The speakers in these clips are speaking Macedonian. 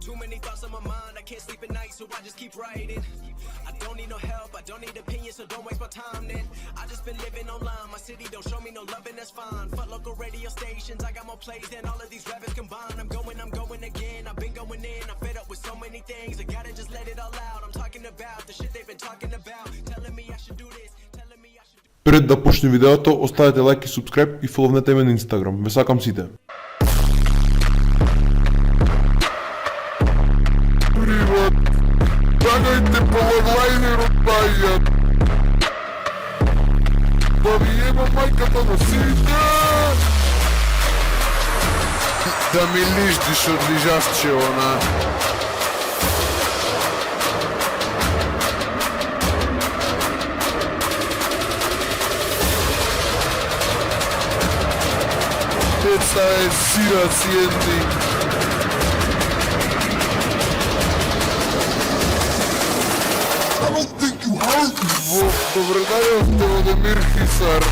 Too many thoughts on my mind, I can't sleep at night, so I just keep writing. I don't need no help, I don't need opinions, so don't waste my time then. I just been living online, my city don't show me no love and that's fine. Fuck local radio stations, I got more plays than all of these rappers combined. I'm going again, I've been going in, I'm fed up with so many things. I gotta just let it all out, I'm talking about the shit they've been talking about. Telling me I should do this, telling me I should do... Пред да почне видеото, оставете лайк и субскрайб и фоловнете ме на Инстаграм. Ме сакам сите. Привет! Дагайте по логлайнеру таят! Да ви еба майката на сите! Да ми лиждиш од лижавче, она! Деца е сира сиенни! Добре дајавте од Емир Хисар.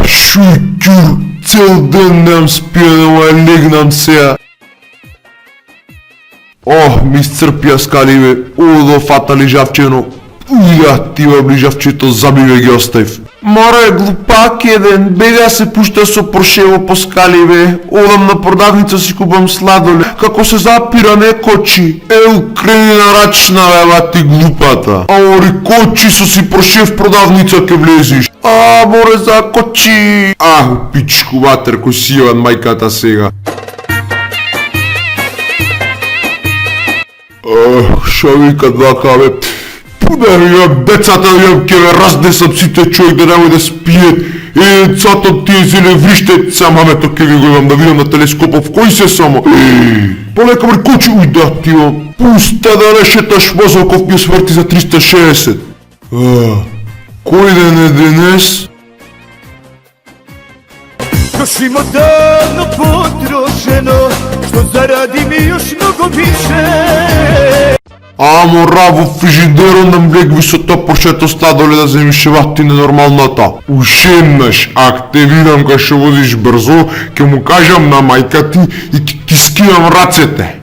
Шутюр, цел ден ням спия, ама легнам сега. О, ми сцрпија скаливе, удо фата лижавчено. Уја, тива ближавчето забиве ги оставив. Море, глупак еден, бега се пушта со Поршево по скали бе. Одам на продавница си купам сладоле. Како се запира не кочи. Ел крени на рачна бе, ти глупата. А ори кочи со си Порше в продавница ке влезиш. А, море за кочи. А, пичку ватер, кој си јаван мајката сега. Шо вика двака бе. Пударјам децата, јам ке ме разнесам сите човек да немој да спиет. Децата тие зеле вриште, сама мето ке ги го имам да видам на телескопов, кој се само? Полека ме кочи, уј да ти имам. Пуста да не шеташ Возолков ми сврти за 360. Кој ден е денес? Još ima davno potrošeno, što zaradim i još mnogo više. Амо раво фрижидерот на млек висото Поршето сладоле да земиш вати ненормалната. Ушеннаш, ак те видам кај шо возиш брзо, ќе му кажам на мајка ти и ќе ти скинам рацете.